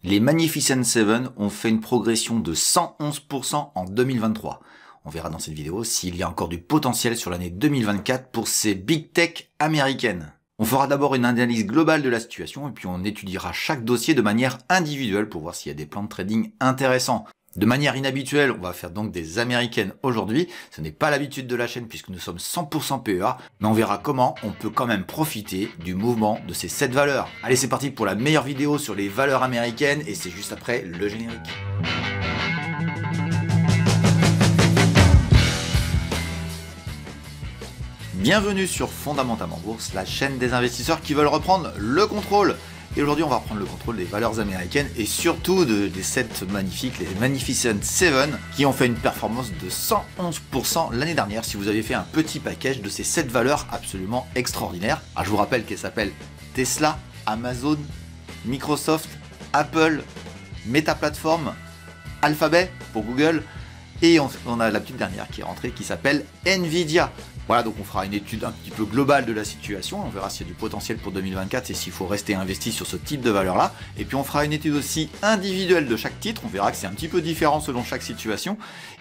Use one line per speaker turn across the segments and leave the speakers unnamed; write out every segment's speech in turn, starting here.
Les Magnificent Seven ont fait une progression de 111% en 2023. On verra dans cette vidéo s'il y a encore du potentiel sur l'année 2024 pour ces big tech américaines. On fera d'abord une analyse globale de la situation et puis on étudiera chaque dossier de manière individuelle pour voir s'il y a des plans de trading intéressants. De manière inhabituelle, on va faire donc des américaines aujourd'hui. Ce n'est pas l'habitude de la chaîne puisque nous sommes 100% PEA, mais on verra comment on peut quand même profiter du mouvement de ces 7 valeurs. Allez, c'est parti pour la meilleure vidéo sur les valeurs américaines et c'est juste après le générique. Bienvenue sur Fondamentalement Bourse, la chaîne des investisseurs qui veulent reprendre le contrôle. Et aujourd'hui, on va reprendre le contrôle des valeurs américaines et surtout des 7 magnifiques, les Magnificent Seven, qui ont fait une performance de 111% l'année dernière si vous avez fait un petit package de ces 7 valeurs absolument extraordinaires. Alors, je vous rappelle qu'elles s'appellent Tesla, Amazon, Microsoft, Apple, Meta Platform, Alphabet pour Google, et on a la petite dernière qui est rentrée qui s'appelle Nvidia. Voilà, donc on fera une étude un petit peu globale de la situation, on verra s'il y a du potentiel pour 2024 et s'il faut rester investi sur ce type de valeur-là. Et puis on fera une étude aussi individuelle de chaque titre, on verra que c'est un petit peu différent selon chaque situation,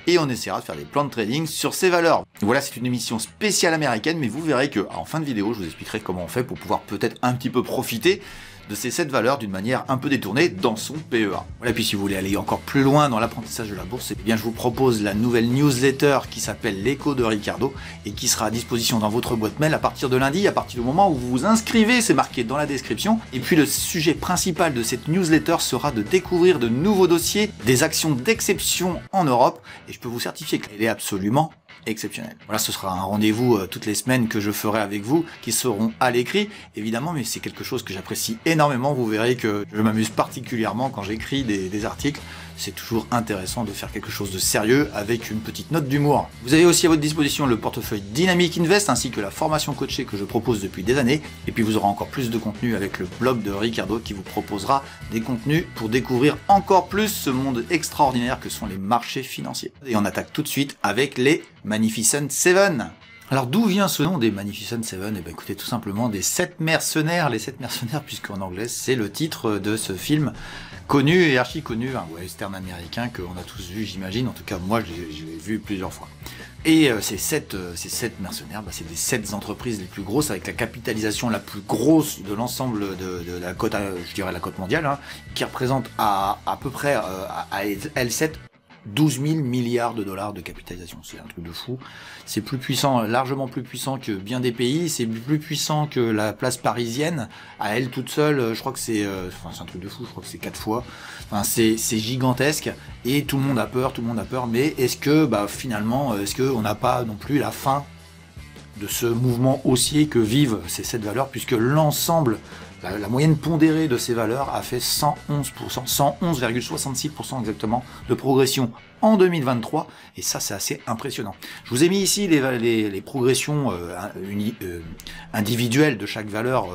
et on essaiera de faire des plans de trading sur ces valeurs. Voilà, c'est une émission spéciale américaine, mais vous verrez que en fin de vidéo, je vous expliquerai comment on fait pour pouvoir peut-être un petit peu profiter de ces 7 valeurs d'une manière un peu détournée dans son PEA. Voilà, puis si vous voulez aller encore plus loin dans l'apprentissage de la bourse, eh bien je vous propose la nouvelle newsletter qui s'appelle l'écho de Ricardo et qui sera à disposition dans votre boîte mail à partir de lundi, à partir du moment où vous vous inscrivez, c'est marqué dans la description. Et puis le sujet principal de cette newsletter sera de découvrir de nouveaux dossiers, des actions d'exception en Europe, et je peux vous certifier qu'elle est absolument exceptionnel. Voilà, ce sera un rendez-vous toutes les semaines que je ferai avec vous, qui seront à l'écrit, évidemment, mais c'est quelque chose que j'apprécie énormément. Vous verrez que je m'amuse particulièrement quand j'écris des articles. C'est toujours intéressant de faire quelque chose de sérieux avec une petite note d'humour. Vous avez aussi à votre disposition le portefeuille Dynamic Invest ainsi que la formation coachée que je propose depuis des années. Et puis vous aurez encore plus de contenu avec le blog de Ricardo qui vous proposera des contenus pour découvrir encore plus ce monde extraordinaire que sont les marchés financiers. Et on attaque tout de suite avec les Magnificent Seven. Alors d'où vient ce nom des Magnificent Seven? Eh bien écoutez, tout simplement des 7 mercenaires, les 7 mercenaires, puisqu'en anglais c'est le titre de ce film connu et archi connu, un western américain qu'on a tous vu, j'imagine, en tout cas moi je l'ai vu plusieurs fois. Et ces 7 mercenaires, c'est des 7 entreprises les plus grosses avec la capitalisation la plus grosse de l'ensemble de la cote, je dirais la cote mondiale, hein, qui représente à peu près à L7 12 000 milliards de dollars de capitalisation, c'est un truc de fou. C'est plus puissant, largement plus puissant que bien des pays, c'est plus puissant que la place parisienne, à elle toute seule, je crois que c'est un truc de fou, je crois que c'est 4 fois, enfin c'est gigantesque, et tout le monde a peur, mais est-ce que, finalement, est-ce qu'on n'a pas non plus la fin de ce mouvement haussier que vivent ces 7 valeurs, puisque l'ensemble, la moyenne pondérée de ces valeurs a fait 111%, 111,66% exactement de progression en 2023, et ça c'est assez impressionnant. Je vous ai mis ici les progressions individuelles de chaque valeur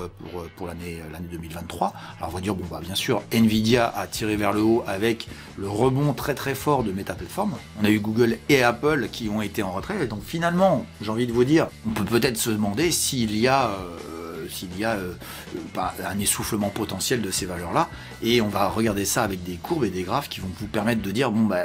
pour l'année 2023. Alors on va dire, bien sûr, Nvidia a tiré vers le haut avec le rebond très très fort de Meta Platform. On a eu Google et Apple qui ont été en retrait, et donc finalement, j'ai envie de vous dire, on peut peut-être se demander s'il y a un essoufflement potentiel de ces valeurs-là, et on va regarder ça avec des courbes et des graphes qui vont vous permettre de dire on va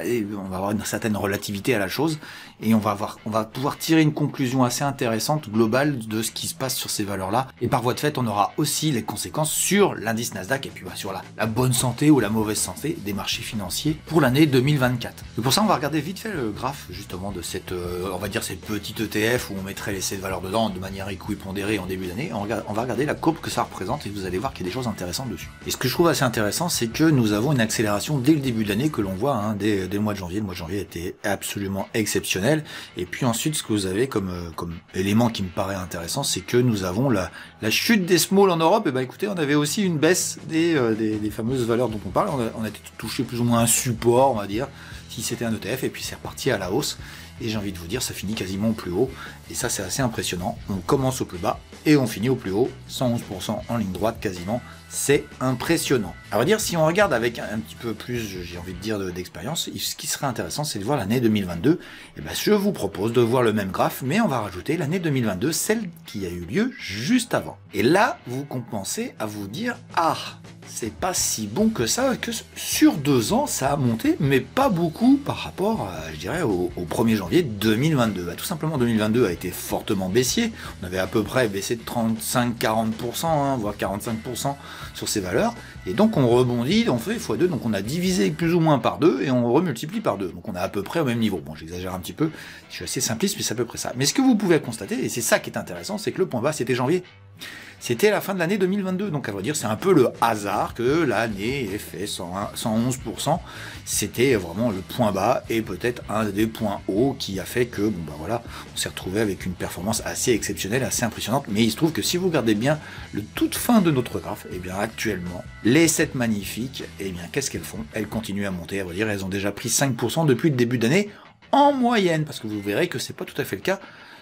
avoir une certaine relativité à la chose, et on va pouvoir tirer une conclusion assez intéressante globale de ce qui se passe sur ces valeurs-là, et par voie de fait on aura aussi les conséquences sur l'indice Nasdaq et puis sur la bonne santé ou la mauvaise santé des marchés financiers pour l'année 2024. Et pour ça on va regarder vite fait le graphe justement de cette on va dire cette petite ETF où on mettrait les 7 valeurs dedans de manière équipondérée en début d'année. On va regarder la courbe que ça représente et vous allez voir qu'il y a des choses intéressantes dessus. Et ce que je trouve assez intéressant, c'est que nous avons une accélération dès le début de l'année que l'on voit dès le mois de janvier. Le mois de janvier était absolument exceptionnel. Et puis ensuite, ce que vous avez comme élément qui me paraît intéressant, c'est que nous avons la chute des small en Europe. Et écoutez, on avait aussi une baisse des fameuses valeurs dont on parle. On a été touché plus ou moins un support, on va dire, si c'était un ETF, et puis c'est reparti à la hausse. Et j'ai envie de vous dire, ça finit quasiment au plus haut, et ça c'est assez impressionnant. On commence au plus bas, et on finit au plus haut, 111% en ligne droite quasiment, c'est impressionnant. À vrai dire, si on regarde avec un petit peu plus, j'ai envie de dire, d'expérience, ce qui serait intéressant, c'est de voir l'année 2022, et je vous propose de voir le même graphe, mais on va rajouter l'année 2022, celle qui a eu lieu juste avant. Et là, vous commencez à vous dire, ah, c'est pas si bon que ça, que sur 2 ans, ça a monté, mais pas beaucoup par rapport, je dirais, au 1er janvier 2022. Bah, tout simplement, 2022 a été fortement baissier. On avait à peu près baissé de 35-40%, hein, voire 45% sur ces valeurs. Et donc, on rebondit, on fait x2, donc on a divisé plus ou moins par 2 et on remultiplie par 2. Donc, on est à peu près au même niveau. Bon, j'exagère un petit peu, je suis assez simpliste, mais c'est à peu près ça. Mais ce que vous pouvez constater, et c'est ça qui est intéressant, c'est que le point bas, c'était janvier. C'était la fin de l'année 2022, donc à vrai dire, c'est un peu le hasard que l'année ait fait 111%. C'était vraiment le point bas et peut-être un des points hauts qui a fait que, bon bah voilà, on s'est retrouvé avec une performance assez exceptionnelle, assez impressionnante. Mais il se trouve que si vous regardez bien le toute fin de notre graphe, et bien actuellement, les 7 magnifiques, et bien qu'est-ce qu'elles font? Elles continuent à monter, à vrai dire, elles ont déjà pris 5% depuis le début d'année en moyenne, parce que vous verrez que c'est pas tout à fait le cas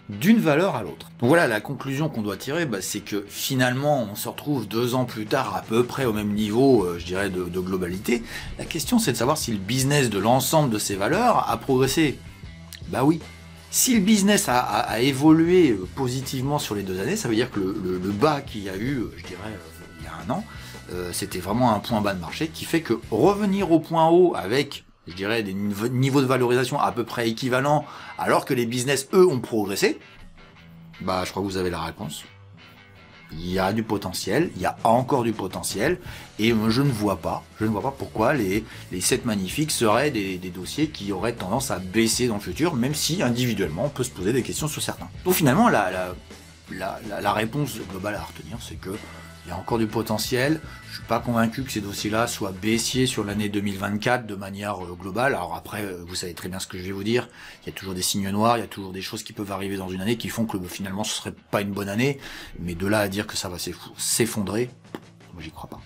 d'une valeur à l'autre. Donc voilà, la conclusion qu'on doit tirer, c'est que finalement on se retrouve 2 ans plus tard à peu près au même niveau, je dirais, de globalité. La question c'est de savoir si le business de l'ensemble de ces valeurs a progressé. Bah oui. Si le business a évolué positivement sur les 2 années, ça veut dire que le bas qu'il y a eu, je dirais, il y a 1 an, c'était vraiment un point bas de marché qui fait que revenir au point haut avec, je dirais, des niveaux de valorisation à peu près équivalents, alors que les business, eux, ont progressé, bah, je crois que vous avez la réponse. Il y a du potentiel, il y a encore du potentiel, et je ne vois pas pourquoi les 7 magnifiques seraient des dossiers qui auraient tendance à baisser dans le futur, même si, individuellement, on peut se poser des questions sur certains. Donc finalement, la réponse globale à retenir, c'est que il y a encore du potentiel. Je suis pas convaincu que ces dossiers-là soient baissiers sur l'année 2024 de manière globale. Alors après, vous savez très bien ce que je vais vous dire. Il y a toujours des signes noirs, il y a toujours des choses qui peuvent arriver dans une année qui font que finalement ce serait pas une bonne année. Mais de là à dire que ça va s'effondrer, moi j'y crois pas.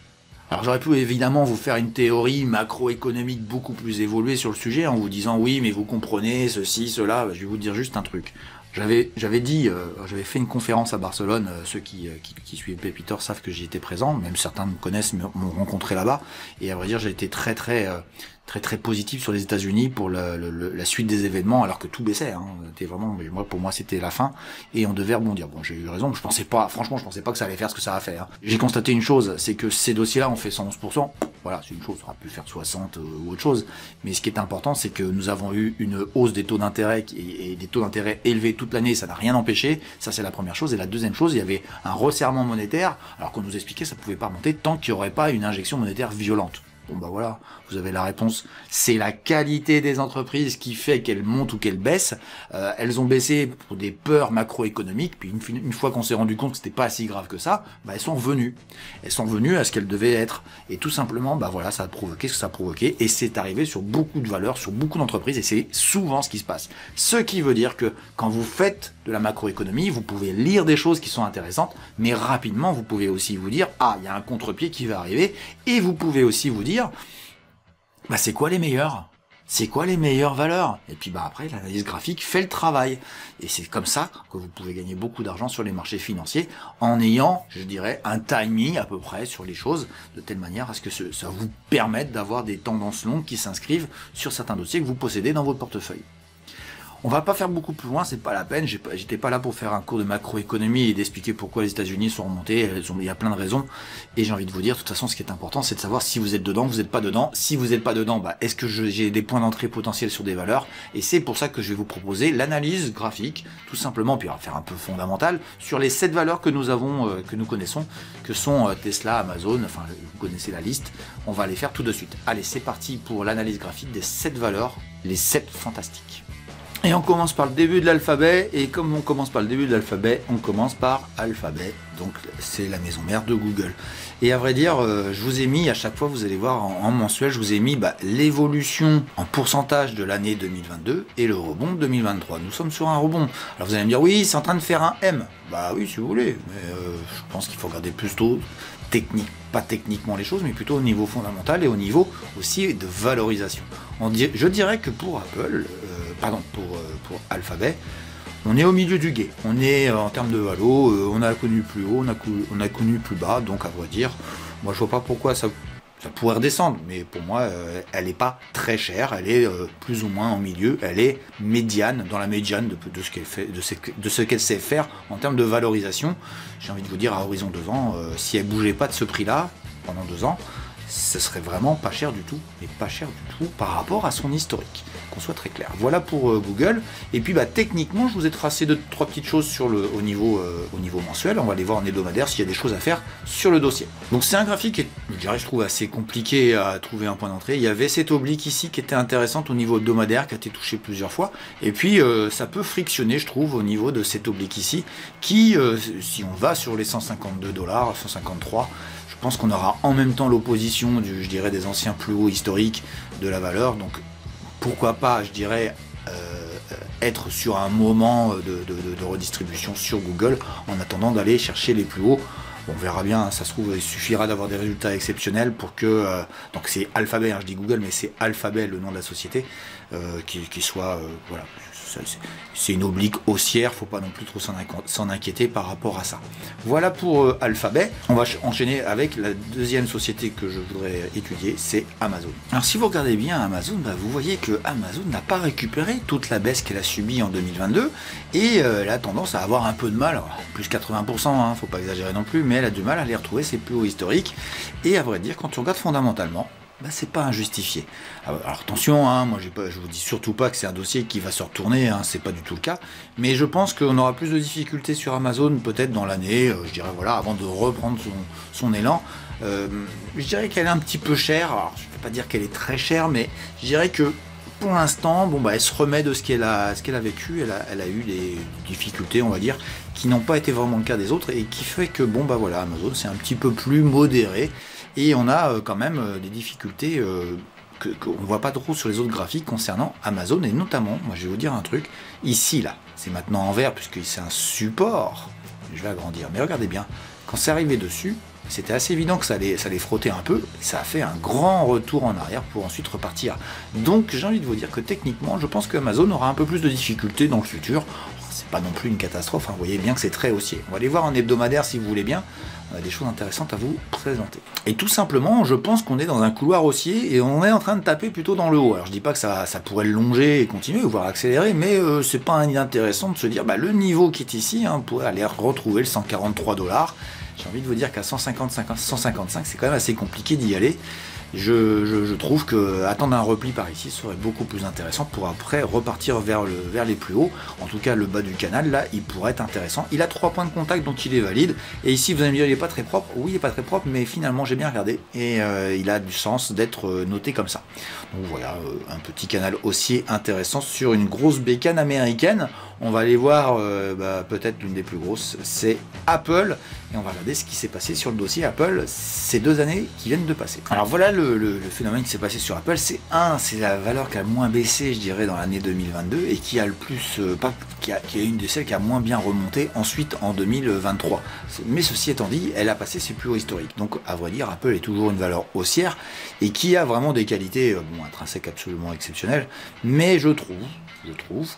Alors j'aurais pu évidemment vous faire une théorie macroéconomique beaucoup plus évoluée sur le sujet en vous disant oui mais vous comprenez ceci, cela. Je vais vous dire juste un truc. J'avais fait une conférence à Barcelone, ceux qui suivent Pépitor savent que j'y étais présent, même certains me connaissent, m'ont rencontré là-bas, et à vrai dire j'ai été très positif sur les États-Unis pour la suite des événements, alors que tout baissait, hein. C'était vraiment, pour moi c'était la fin, et on devait rebondir. Bon, j'ai eu raison, franchement je pensais pas que ça allait faire ce que ça a fait, hein. J'ai constaté une chose, c'est que ces dossiers-là ont fait 111%, voilà, c'est une chose, ça aurait pu faire 60 ou autre chose, mais ce qui est important, c'est que nous avons eu une hausse des taux d'intérêt et des taux d'intérêt élevés toute l'année, ça n'a rien empêché, ça c'est la première chose, et la deuxième chose, il y avait un resserrement monétaire, alors qu'on nous expliquait que ça pouvait pas remonter tant qu'il n'y aurait pas une injection monétaire violente. Bon bah voilà, vous avez la réponse. C'est la qualité des entreprises qui fait qu'elles montent ou qu'elles baissent. Elles ont baissé pour des peurs macroéconomiques, puis une fois qu'on s'est rendu compte que c'était pas si grave que ça, bah elles sont revenues. Elles sont revenues à ce qu'elles devaient être. Et tout simplement, bah voilà, ça a provoqué ce que ça a provoqué. Et c'est arrivé sur beaucoup de valeurs, sur beaucoup d'entreprises, et c'est souvent ce qui se passe. Ce qui veut dire que quand vous faites de la macroéconomie, vous pouvez lire des choses qui sont intéressantes, mais rapidement, vous pouvez aussi vous dire, ah, il y a un contre-pied qui va arriver, et vous pouvez aussi vous dire, bah c'est quoi les meilleurs? C'est quoi les meilleures valeurs? Et puis bah après, l'analyse graphique fait le travail. Et c'est comme ça que vous pouvez gagner beaucoup d'argent sur les marchés financiers, en ayant, je dirais, un timing à peu près sur les choses, de telle manière à ce que ça vous permette d'avoir des tendances longues qui s'inscrivent sur certains dossiers que vous possédez dans votre portefeuille. On va pas faire beaucoup plus loin, c'est pas la peine, j'étais pas là pour faire un cours de macroéconomie et d'expliquer pourquoi les États-Unis sont remontés, il y a plein de raisons, et j'ai envie de vous dire, de toute façon, ce qui est important, c'est de savoir si vous êtes dedans, vous n'êtes pas dedans. Si vous n'êtes pas dedans, bah, est-ce que j'ai des points d'entrée potentiels sur des valeurs? Et c'est pour ça que je vais vous proposer l'analyse graphique, tout simplement, puis on va faire un peu fondamental, sur les 7 valeurs que nous avons, que nous connaissons, que sont Tesla, Amazon, enfin, vous connaissez la liste, on va les faire tout de suite. Allez, c'est parti pour l'analyse graphique des 7 valeurs, les 7 fantastiques. Et on commence par le début de l'alphabet, et comme on commence par le début de l'alphabet, on commence par Alphabet, donc c'est la maison mère de Google. Et à vrai dire, je vous ai mis, à chaque fois vous allez voir en mensuel, je vous ai mis l'évolution en pourcentage de l'année 2022 et le rebond de 2023. Nous sommes sur un rebond. Alors vous allez me dire, oui, c'est en train de faire un M. Bah oui, si vous voulez, mais je pense qu'il faut regarder plutôt pas techniquement les choses, mais plutôt au niveau fondamental et au niveau aussi de valorisation. Je dirais que pour Apple, pour Alphabet, on est au milieu du gué. On est en termes de valo, on a connu plus haut, on a connu plus bas, donc à vrai dire, moi je vois pas pourquoi ça pourrait redescendre, mais pour moi elle n'est pas très chère, elle est plus ou moins en milieu, elle est médiane, dans la médiane de ce qu'elle fait, de ce qu'elle sait faire en termes de valorisation. J'ai envie de vous dire, à horizon 2 ans, si elle bougeait pas de ce prix là, pendant 2 ans, ce serait vraiment pas cher du tout, et pas cher du tout par rapport à son historique, qu'on soit très clair. Voilà pour Google, et puis techniquement je vous ai tracé 2-3 petites choses sur au niveau mensuel, on va aller voir en hebdomadaire s'il y a des choses à faire sur le dossier. Donc c'est un graphique qui est, je dirais, je trouve assez compliqué à trouver un point d'entrée. Il y avait cette oblique ici qui était intéressante au niveau hebdomadaire, qui a été touchée plusieurs fois, et puis ça peut frictionner, je trouve, au niveau de cette oblique ici, qui, si on va sur les 152 $, 153, je pense qu'on aura en même temps l'opposition, je dirais, des anciens plus hauts historiques de la valeur. Donc pourquoi pas, je dirais, être sur un moment de redistribution sur Google en attendant d'aller chercher les plus hauts. On verra bien, ça se trouve, il suffira d'avoir des résultats exceptionnels pour que... donc c'est Alphabet, je dis Google, mais c'est Alphabet le nom de la société, qui soit... voilà, c'est une oblique haussière, faut pas non plus trop s'en inquiéter par rapport à ça. Voilà pour Alphabet. On va enchaîner avec la deuxième société que je voudrais étudier, c'est Amazon. Alors si vous regardez bien Amazon, vous voyez que Amazon n'a pas récupéré toute la baisse qu'elle a subie en 2022 et elle a tendance à avoir un peu de mal, alors, plus 80%, faut pas exagérer non plus, mais elle a du mal à aller retrouver ses plus hauts historiques. Et à vrai dire, quand on regarde fondamentalement, c'est pas injustifié. Alors attention, moi je vous dis surtout pas que c'est un dossier qui va se retourner, c'est pas du tout le cas, mais je pense qu'on aura plus de difficultés sur Amazon peut-être dans l'année, je dirais voilà, avant de reprendre son élan. Je dirais qu'elle est un petit peu chère, alors je ne vais pas dire qu'elle est très chère, mais je dirais que pour l'instant, elle se remet de ce qu'elle a vécu, elle a eu des difficultés, on va dire, qui n'ont pas été vraiment le cas des autres, et qui fait que voilà, Amazon c'est un petit peu plus modéré, et on a quand même des difficultés qu'on ne voit pas trop sur les autres graphiques concernant Amazon, et notamment, moi je vais vous dire un truc, ici là, c'est maintenant en vert puisque c'est un support, je vais agrandir, mais regardez bien, quand c'est arrivé dessus, c'était assez évident que ça allait frotter un peu, et ça a fait un grand retour en arrière pour ensuite repartir. Donc j'ai envie de vous dire que techniquement, je pense que Amazon aura un peu plus de difficultés dans le futur. C'est pas non plus une catastrophe, vous voyez bien que c'est très haussier. On va aller voir en hebdomadaire si vous voulez bien, on a des choses intéressantes à vous présenter. Et tout simplement, je pense qu'on est dans un couloir haussier et on est en train de taper plutôt dans le haut. Alors je dis pas que ça pourrait le longer et continuer, voire accélérer, mais c'est pas inintéressant de se dire, le niveau qui est ici, on pourrait aller retrouver le 143 $. J'ai envie de vous dire qu'à 155, c'est quand même assez compliqué d'y aller. Je trouve que attendre un repli par ici serait beaucoup plus intéressant pour après repartir vers les plus hauts. En tout cas, le bas du canal, là, il pourrait être intéressant. Il a 3 points de contact, donc il est valide. Et ici, vous allez me dire, il n'est pas très propre. Oui, il n'est pas très propre, mais finalement, j'ai bien regardé. Et il a du sens d'être noté comme ça. Donc voilà, un petit canal haussier intéressant sur une grosse bécane américaine. On va aller voir peut-être l'une des plus grosses, c'est Apple. Et on va regarder ce qui s'est passé sur le dossier Apple ces 2 années qui viennent de passer. Alors voilà le phénomène qui s'est passé sur Apple, c'est la valeur qui a le moins baissé, je dirais, dans l'année 2022 et qui a le plus, qui est une de celles qui a moins bien remonté ensuite en 2023. Mais ceci étant dit, elle a passé ses plus hauts historiques. Donc à vrai dire, Apple est toujours une valeur haussière et qui a vraiment des qualités intrinsèques absolument exceptionnelles. Mais je trouve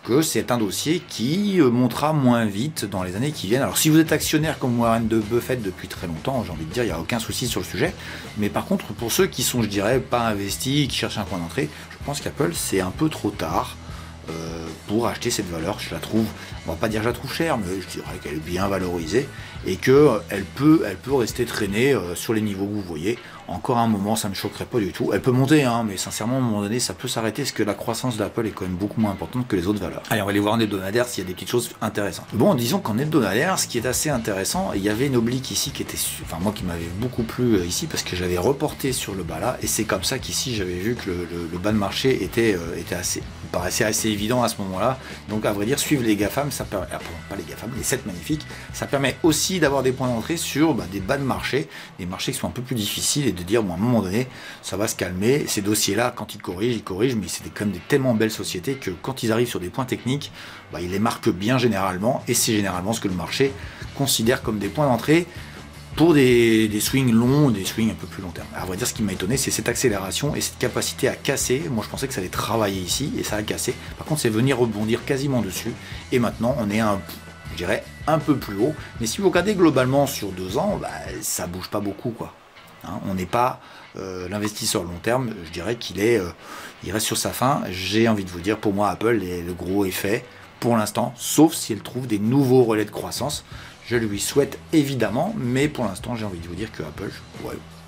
que c'est un dossier qui montera moins vite dans les années qui viennent. Alors si vous êtes actionnaire comme Warren Buffett depuis très longtemps, j'ai envie de dire, il n'y a aucun souci sur le sujet. Mais par contre, pour ceux qui sont, je dirais, pas investis, qui cherchent un point d'entrée, je pense qu'Apple, c'est un peu trop tard pour acheter cette valeur. Je la trouve, on va pas dire que je la trouve chère, mais je dirais qu'elle est bien valorisée et qu'elle peut rester traînée sur les niveaux que vous voyez. Encore un moment, ça ne me choquerait pas du tout. Elle peut monter, mais sincèrement, à un moment donné, ça peut s'arrêter parce que la croissance d'Apple est quand même beaucoup moins importante que les autres valeurs. Allez, on va aller voir en hebdomadaire s'il y a des petites choses intéressantes. Bon, disons qu'en hebdomadaire, ce qui est assez intéressant, il y avait une oblique ici qui était, moi qui m'avait beaucoup plu ici parce que j'avais reporté sur le bas là, et c'est comme ça qu'ici j'avais vu que le bas de marché était paraissait assez évident à ce moment-là. Donc à vrai dire, suivre les GAFAM, ça permet, pas les GAFAM, les 7 magnifiques, ça permet aussi d'avoir des points d'entrée sur des bas de marché, des marchés qui sont un peu plus difficiles, et de dire, à un moment donné, ça va se calmer. Ces dossiers-là, quand ils corrigent, mais c'est quand même des tellement belles sociétés que quand ils arrivent sur des points techniques, ils les marquent bien généralement, et c'est généralement ce que le marché considère comme des points d'entrée pour des swings longs, des swings un peu plus long terme. À vrai dire, ce qui m'a étonné, c'est cette accélération et cette capacité à casser. Moi, je pensais que ça allait travailler ici, et ça a cassé. Par contre, c'est venir rebondir quasiment dessus, et maintenant, on est je dirais, un peu plus haut. Mais si vous regardez globalement sur 2 ans, ça bouge pas beaucoup, quoi. On n'est pas l'investisseur long terme, je dirais il reste sur sa faim. J'ai envie de vous dire, pour moi, Apple, le gros est fait pour l'instant, sauf si elle trouve des nouveaux relais de croissance. Je lui souhaite évidemment, mais pour l'instant, j'ai envie de vous dire que Apple,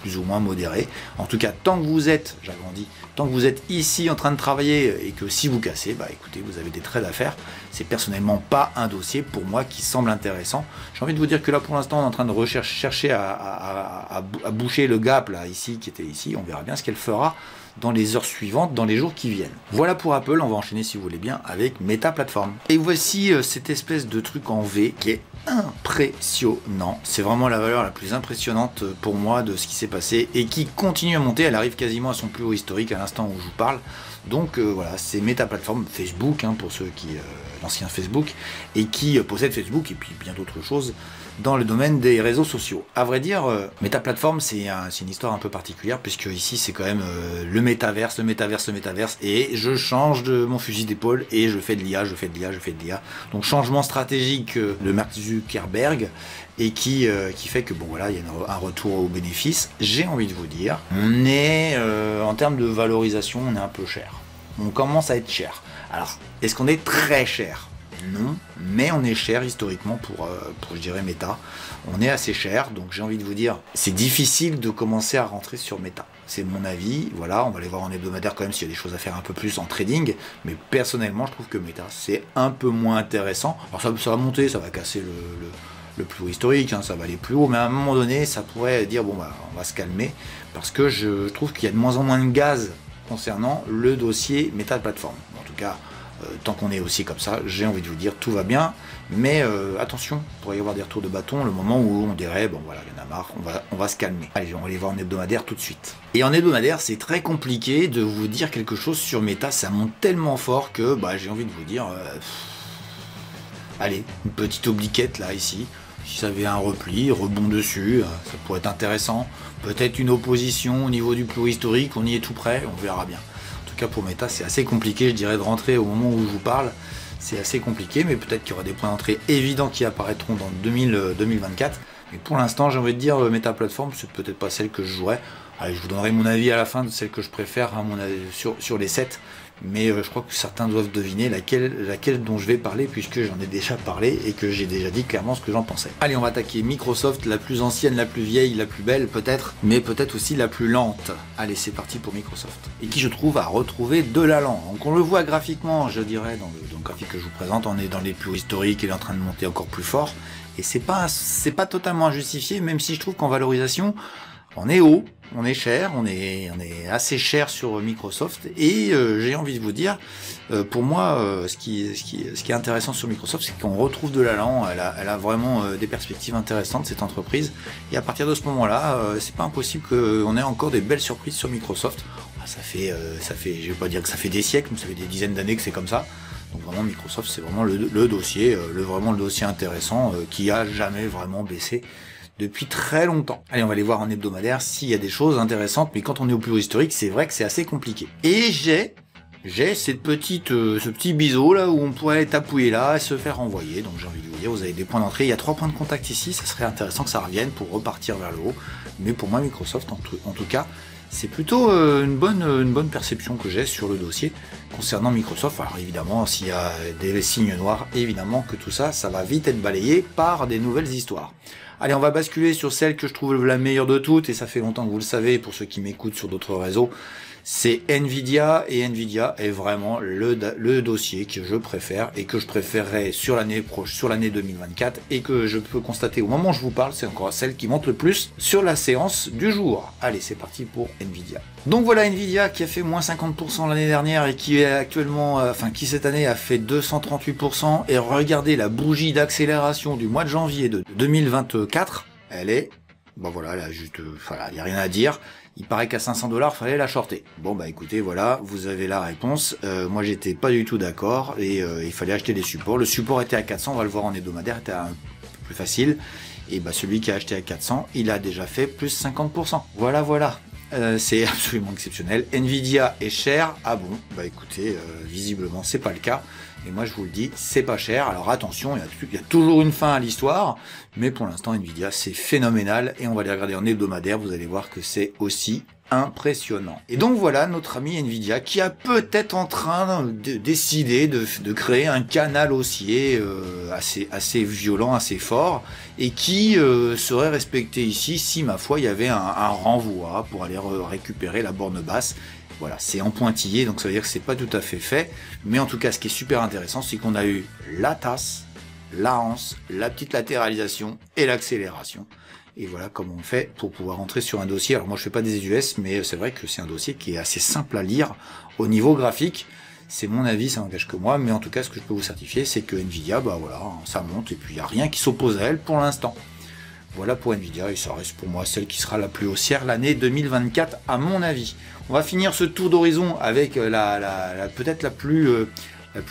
plus ou moins modéré. En tout cas, tant que vous êtes, j'agrandis, tant que vous êtes ici en train de travailler et que si vous cassez, bah écoutez, vous avez des trades à faire. C'est personnellement pas un dossier pour moi qui semble intéressant. J'ai envie de vous dire que là pour l'instant on est en train de chercher à boucher le gap là ici qui était ici. On verra bien ce qu'elle fera dans les heures suivantes, dans les jours qui viennent. Voilà pour Apple, on va enchaîner si vous voulez bien avec Meta Platform. Et voici cette espèce de truc en V qui est impressionnant. C'est vraiment la valeur la plus impressionnante pour moi de ce qui s'est passé et qui continue à monter. Elle arrive quasiment à son plus haut historique à l'instant où je vous parle. Donc voilà, c'est Meta Platform, Facebook, pour ceux qui l'ancien Facebook, et qui possède Facebook et puis bien d'autres choses dans le domaine des réseaux sociaux. À vrai dire, Meta Platform, c'est une histoire un peu particulière, puisque ici c'est quand même le métaverse, et je change de mon fusil d'épaule et je fais de l'IA, je fais de l'IA. Donc changement stratégique de Mark Zuckerberg, et qui fait que bon voilà, il y a un retour au bénéfice. J'ai envie de vous dire, on est en termes de valorisation, on est un peu cher. On commence à être cher. Alors, est-ce qu'on est très cher ? Non, mais on est cher historiquement pour je dirais Meta. On est assez cher, donc j'ai envie de vous dire, c'est difficile de commencer à rentrer sur Meta. C'est mon avis, voilà, on va aller voir en hebdomadaire quand même s'il y a des choses à faire un peu plus en trading, mais personnellement je trouve que Meta c'est un peu moins intéressant. Alors ça va monter, ça va casser le plus haut historique, ça va aller plus haut, mais à un moment donné ça pourrait dire bon bah on va se calmer, parce que je trouve qu'il y a de moins en moins de gaz concernant le dossier Meta Platform. En tout cas, tant qu'on est aussi comme ça, j'ai envie de vous dire, tout va bien, mais attention, il pourrait y avoir des retours de bâton, le moment où on dirait, bon voilà, il y en a marre, on va se calmer. Allez, on va aller voir en hebdomadaire tout de suite. Et en hebdomadaire, c'est très compliqué de vous dire quelque chose sur Meta, ça monte tellement fort que bah, j'ai envie de vous dire, allez, une petite obliquette là, ici, si ça avait un repli, rebond dessus, ça pourrait être intéressant, peut-être une opposition au niveau du plus haut historique, on y est tout près, on verra bien. En tout cas pour Meta c'est assez compliqué, je dirais, de rentrer au moment où je vous parle, c'est assez compliqué, mais peut-être qu'il y aura des points d'entrée évidents qui apparaîtront dans 2024, mais pour l'instant j'ai envie de dire Meta Platform c'est peut-être pas celle que je jouerais. Allez, je vous donnerai mon avis à la fin de celle que je préfère mon avis, sur les 7, mais je crois que certains doivent deviner laquelle dont je vais parler, puisque j'en ai déjà parlé et que j'ai déjà dit clairement ce que j'en pensais. Allez, on va attaquer Microsoft, la plus ancienne, la plus vieille, la plus belle peut-être, mais peut-être aussi la plus lente. Allez, c'est parti pour Microsoft. Et qui je trouve a retrouvé de l'allant. Donc on le voit graphiquement, je dirais, dans le graphique que je vous présente, on est dans les plus hauts historiques, il est en train de monter encore plus fort, et c'est pas totalement injustifié, même si je trouve qu'en valorisation, on est haut, on est cher, on est assez cher sur Microsoft, et j'ai envie de vous dire, pour moi, ce qui est intéressant sur Microsoft, c'est qu'on retrouve de l'allant, elle a vraiment des perspectives intéressantes, cette entreprise, et à partir de ce moment-là, c'est pas impossible qu'on ait encore des belles surprises sur Microsoft. Ça fait, je vais pas dire que ça fait des siècles, mais ça fait des dizaines d'années que c'est comme ça. Donc vraiment Microsoft, c'est vraiment le dossier, vraiment le dossier intéressant qui a jamais vraiment baissé depuis très longtemps. Allez, on va aller voir en hebdomadaire s'il y a des choses intéressantes, mais quand on est au plus haut historique, c'est vrai que c'est assez compliqué. Et j'ai cette ce petit biseau là où on pourrait tapouiller là et se faire renvoyer. Donc j'ai envie de vous dire, vous avez des points d'entrée, il y a 3 points de contact ici, ça serait intéressant que ça revienne pour repartir vers le haut. Mais pour moi, Microsoft, en tout cas, c'est plutôt une bonne perception que j'ai sur le dossier concernant Microsoft. Alors évidemment, s'il y a des signes noirs, évidemment que tout ça, ça va vite être balayé par des nouvelles histoires. Allez, on va basculer sur celle que je trouve la meilleure de toutes, et ça fait longtemps que vous le savez, pour ceux qui m'écoutent sur d'autres réseaux, c'est Nvidia, et Nvidia est vraiment le dossier que je préfère, et que je préférerais sur l'année 2024, et que je peux constater au moment où je vous parle, c'est encore celle qui monte le plus sur la séance du jour. Allez, c'est parti pour Nvidia. Donc voilà Nvidia qui a fait moins 50% l'année dernière, et qui est actuellement, qui cette année a fait 238%, et regardez la bougie d'accélération du mois de janvier de 2024, elle est, bon voilà, elle a juste, voilà, il n'y a rien à dire. Il paraît qu'à 500 $, fallait la shorter. Bon bah écoutez, voilà, vous avez la réponse. Moi j'étais pas du tout d'accord, et il fallait acheter des supports. Le support était à 400, on va le voir en hebdomadaire, était un peu plus facile. Et bah celui qui a acheté à 400, il a déjà fait plus 50%. Voilà. C'est absolument exceptionnel. Nvidia est cher. Ah bon, bah écoutez, visiblement c'est pas le cas. Et moi je vous le dis, c'est pas cher. Alors attention, il y a toujours une fin à l'histoire, mais pour l'instant Nvidia c'est phénoménal, et on va les regarder en hebdomadaire, vous allez voir que c'est aussi impressionnant. Et donc voilà notre ami Nvidia qui a peut-être en train de décider de créer un canal haussier assez violent, assez fort, et qui serait respecté ici si, ma foi, il y avait un renvoi pour aller récupérer la borne basse. Voilà, c'est en pointillé, donc ça veut dire que c'est pas tout à fait fait, mais en tout cas ce qui est super intéressant, c'est qu'on a eu la tasse, la anse, la petite latéralisation et l'accélération. Et voilà comment on fait pour pouvoir entrer sur un dossier. Alors moi je fais pas des US, mais c'est vrai que c'est un dossier qui est assez simple à lire au niveau graphique. C'est mon avis, ça n'engage que moi, mais en tout cas ce que je peux vous certifier, c'est que Nvidia, bah voilà, ça monte et puis il n'y a rien qui s'oppose à elle pour l'instant. Voilà pour Nvidia, et ça reste pour moi celle qui sera la plus haussière l'année 2024 à mon avis. On va finir ce tour d'horizon avec peut-être la plus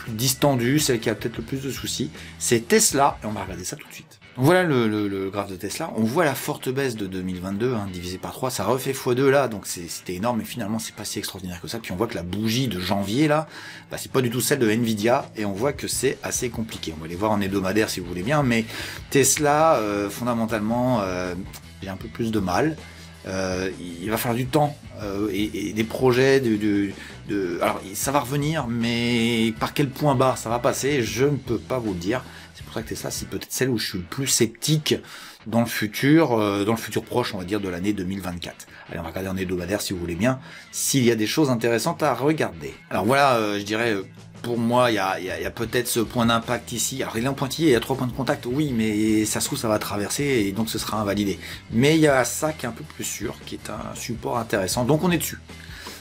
distendue, celle qui a peut-être le plus de soucis, c'est Tesla, et on va regarder ça tout de suite. Donc voilà le graphe de Tesla, on voit la forte baisse de 2022, divisé par 3, ça refait x2 là, donc c'était énorme, mais finalement c'est pas si extraordinaire que ça. Puis on voit que la bougie de janvier là, bah, c'est pas du tout celle de Nvidia, et on voit que c'est assez compliqué. On va les voir en hebdomadaire si vous voulez bien, mais Tesla, fondamentalement, j'ai un peu plus de mal. Il va falloir du temps et des projets alors ça va revenir, mais par quel point bas ça va passer, je ne peux pas vous le dire. C'est pour ça que Tesla, c'est peut-être celle où je suis le plus sceptique dans le futur proche, on va dire, de l'année 2024. Allez, on va regarder en hebdomadaire si vous voulez bien, s'il y a des choses intéressantes à regarder. Alors voilà, je dirais, pour moi, il y a peut-être ce point d'impact ici. Alors il est en pointillé, il y a 3 points de contact, oui, mais ça se trouve, ça va traverser et donc ce sera invalidé. Mais il y a ça qui est un peu plus sûr, qui est un support intéressant, donc on est dessus.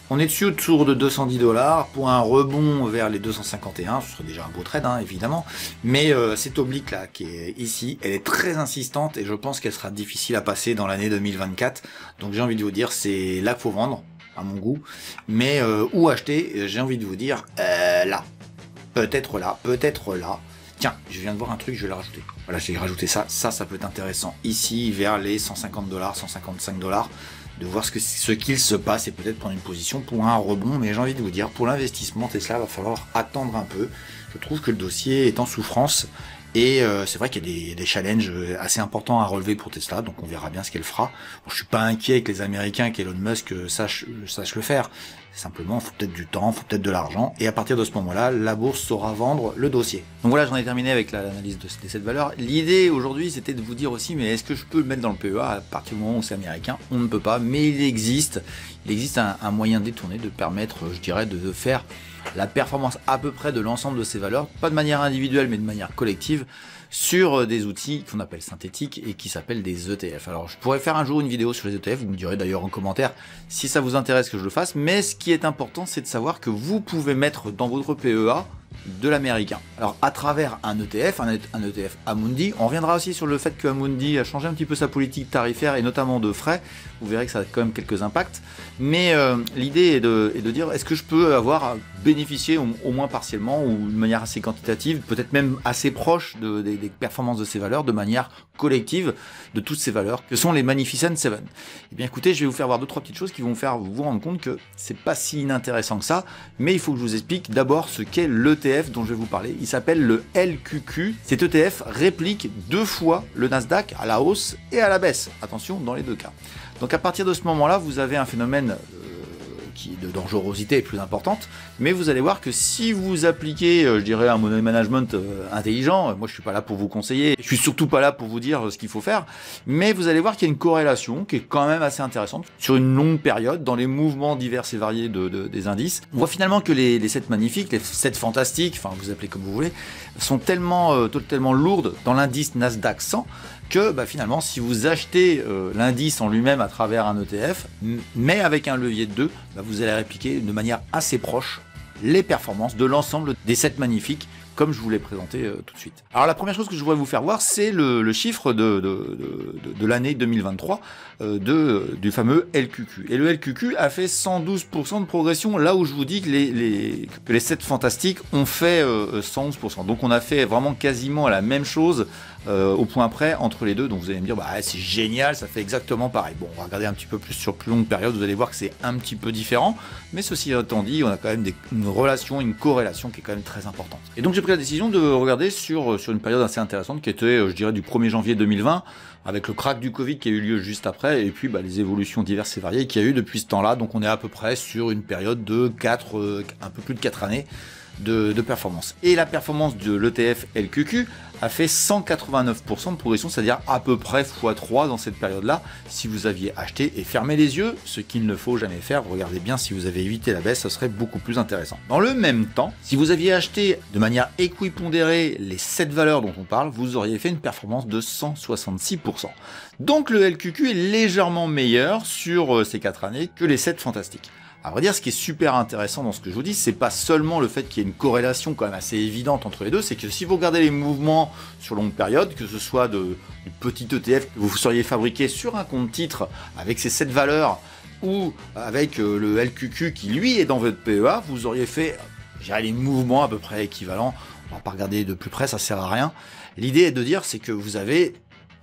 On est dessus autour de 210 $ pour un rebond vers les 251, ce serait déjà un beau trade évidemment, mais cette oblique là qui est ici, elle est très insistante et je pense qu'elle sera difficile à passer dans l'année 2024, donc j'ai envie de vous dire c'est là qu'il faut vendre, à mon goût, mais où acheter, j'ai envie de vous dire là, peut-être là, peut-être là. Tiens, je viens de voir un truc, je vais le rajouter. Voilà, j'ai rajouté ça peut être intéressant, ici vers les 150 $, 155 $. De voir ce qu'il se passe et peut-être prendre une position pour un rebond, mais j'ai envie de vous dire, pour l'investissement, Tesla va falloir attendre un peu. Je trouve que le dossier est en souffrance et c'est vrai qu'il y a des challenges assez importants à relever pour Tesla, donc on verra bien ce qu'elle fera. Bon, je suis pas inquiet que les Américains, qu'Elon Musk sache le faire. Simplement, il faut peut-être du temps, il faut peut-être de l'argent, et à partir de ce moment-là, la bourse saura vendre le dossier. Donc voilà, j'en ai terminé avec l'analyse de cette valeur. L'idée aujourd'hui, c'était de vous dire aussi, mais est-ce que je peux le mettre dans le PEA à partir du moment où c'est américain? On ne peut pas, mais il existe un moyen détourné de permettre, je dirais, de faire la performance à peu près de l'ensemble de ces valeurs, pas de manière individuelle, mais de manière collective, sur des outils qu'on appelle synthétiques et qui s'appellent des ETF. Alors je pourrais faire un jour une vidéo sur les ETF, vous me direz d'ailleurs en commentaire si ça vous intéresse que je le fasse, mais ce qui est important, c'est de savoir que vous pouvez mettre dans votre PEA de l'américain. Alors à travers un ETF, un ETF Amundi, on reviendra aussi sur le fait que Amundi a changé un petit peu sa politique tarifaire et notamment de frais, vous verrez que ça a quand même quelques impacts, mais l'idée est de dire est-ce que je peux avoir bénéficié au moins partiellement ou de manière assez quantitative, peut-être même assez proche des performances de ces valeurs, de manière collective de toutes ces valeurs que sont les Magnificent Seven. Eh bien écoutez, je vais vous faire voir 2-3 petites choses qui vont faire vous rendre compte que c'est pas si inintéressant que ça, mais il faut que je vous explique d'abord ce qu'est l'ETF dont je vais vous parler. Il s'appelle le LQQ. Cet ETF réplique 2 fois le Nasdaq à la hausse et à la baisse. Attention, dans les 2 cas. Donc à partir de ce moment-là, vous avez un phénomène de dangerosité est plus importante, mais vous allez voir que si vous appliquez, je dirais, un money management intelligent, moi je suis pas là pour vous conseiller, je suis surtout pas là pour vous dire ce qu'il faut faire, mais vous allez voir qu'il y a une corrélation qui est quand même assez intéressante sur une longue période dans les mouvements divers et variés des indices. On voit finalement que les 7 magnifiques, les 7 fantastiques, enfin vous appelez comme vous voulez, sont tellement lourdes dans l'indice Nasdaq 100 que finalement si vous achetez l'indice en lui-même à travers un ETF, mais avec un levier de 2, vous allez répliquer de manière assez proche les performances de l'ensemble des 7 magnifiques, comme je vous l'ai présenté tout de suite. Alors la première chose que je voudrais vous faire voir, c'est le chiffre de l'année 2023 du fameux LQQ. Et le LQQ a fait 112% de progression, là où je vous dis que les 7 fantastiques ont fait 111%. Donc on a fait vraiment quasiment la même chose au point près entre les deux. Donc vous allez me dire, bah, c'est génial, ça fait exactement pareil. Bon, on va regarder un petit peu plus sur plus longue période, vous allez voir que c'est un petit peu différent. Mais ceci étant dit, on a quand même une relation, une corrélation qui est quand même très importante. Et donc j'ai pris la décision de regarder sur une période assez intéressante qui était, je dirais, du 1er janvier 2020, avec le crack du Covid qui a eu lieu juste après, et puis les évolutions diverses et variées qu'il y a eu depuis ce temps-là. Donc on est à peu près sur une période de un peu plus de 4 années de performance. Et la performance de l'ETF LQQ a fait 189% de progression, c'est-à-dire à peu près x3 dans cette période-là, si vous aviez acheté et fermé les yeux, ce qu'il ne faut jamais faire. Regardez bien, si vous avez évité la baisse, ça serait beaucoup plus intéressant. Dans le même temps, si vous aviez acheté de manière équipondérée les 7 valeurs dont on parle, vous auriez fait une performance de 166%. Donc le LQQ est légèrement meilleur sur ces 4 années que les 7 fantastiques. À vrai dire, ce qui est super intéressant dans ce que je vous dis, c'est pas seulement le fait qu'il y ait une corrélation quand même assez évidente entre les deux, c'est que si vous regardez les mouvements sur longue période, que ce soit du petit ETF que vous seriez fabriqué sur un compte titre avec ces 7 valeurs, ou avec le LQQ qui lui est dans votre PEA, vous auriez fait, je dirais, les mouvements à peu près équivalents. On va pas regarder de plus près, ça sert à rien. L'idée est de dire, c'est que vous avez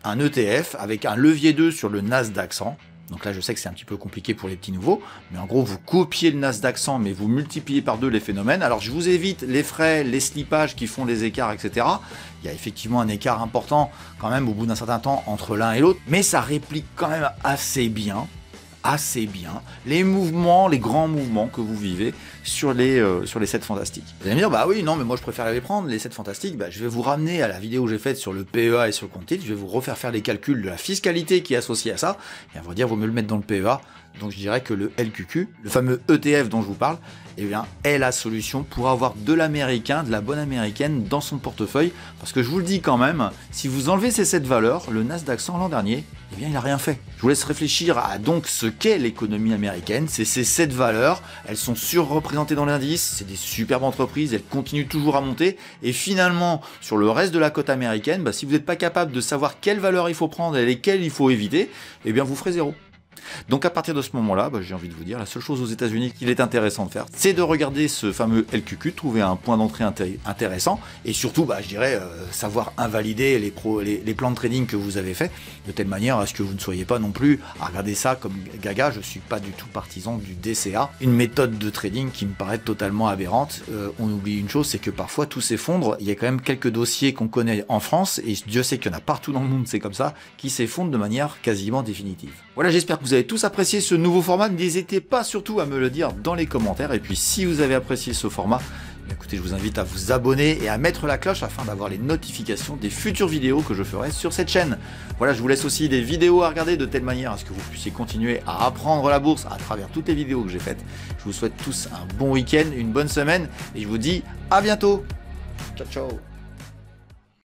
un ETF avec un levier 2 sur le Nasdaq 100. Donc là, je sais que c'est un petit peu compliqué pour les petits nouveaux, mais en gros, vous copiez le Nasdaq 100, mais vous multipliez par 2 les phénomènes. Alors, je vous évite les frais, les slippages qui font des écarts, etc. Il y a effectivement un écart important, quand même, au bout d'un certain temps, entre l'un et l'autre, mais ça réplique quand même assez bien les mouvements, les grands mouvements que vous vivez sur les 7 fantastiques. Vous allez me dire, bah oui, non, mais moi je préfère les prendre, les 7 fantastiques. Bah, je vais vous ramener à la vidéo que j'ai faite sur le PEA et sur le compte titre. Je vais vous refaire faire les calculs de la fiscalité qui est associée à ça. Et à vrai dire, vaut mieux le mettre dans le PEA. Donc je dirais que le LQQ, le fameux ETF dont je vous parle, eh bien, est la solution pour avoir de l'américain, de la bonne américaine dans son portefeuille. Parce que je vous le dis quand même, si vous enlevez ces 7 valeurs, le Nasdaq 100 l'an dernier, eh bien, il n'a rien fait. Je vous laisse réfléchir à donc ce qu'est l'économie américaine. C'est ces 7 valeurs, elles sont surreprésentées dans l'indice, c'est des superbes entreprises, elles continuent toujours à monter. Et finalement, sur le reste de la cote américaine, bah, si vous n'êtes pas capable de savoir quelles valeurs il faut prendre et lesquelles il faut éviter, eh bien, vous ferez zéro. Donc à partir de ce moment-là, j'ai envie de vous dire, la seule chose aux États-Unis qu'il est intéressant de faire, c'est de regarder ce fameux LQQ, trouver un point d'entrée intéressant, et surtout, je dirais, savoir invalider les plans de trading que vous avez faits, de telle manière à ce que vous ne soyez pas non plus à regarder ça comme gaga. Je suis pas du tout partisan du DCA, une méthode de trading qui me paraît totalement aberrante. On oublie une chose, c'est que parfois tout s'effondre. Il y a quand même quelques dossiers qu'on connaît en France, et Dieu sait qu'il y en a partout dans le monde, c'est comme ça, qui s'effondrent de manière quasiment définitive. Voilà, j'espère que vous avez tous apprécié ce nouveau format. N'hésitez pas surtout à me le dire dans les commentaires. Et puis si vous avez apprécié ce format, écoutez, je vous invite à vous abonner et à mettre la cloche afin d'avoir les notifications des futures vidéos que je ferai sur cette chaîne. Voilà, je vous laisse aussi des vidéos à regarder de telle manière à ce que vous puissiez continuer à apprendre la bourse à travers toutes les vidéos que j'ai faites. Je vous souhaite tous un bon week-end, une bonne semaine et je vous dis à bientôt. Ciao, ciao.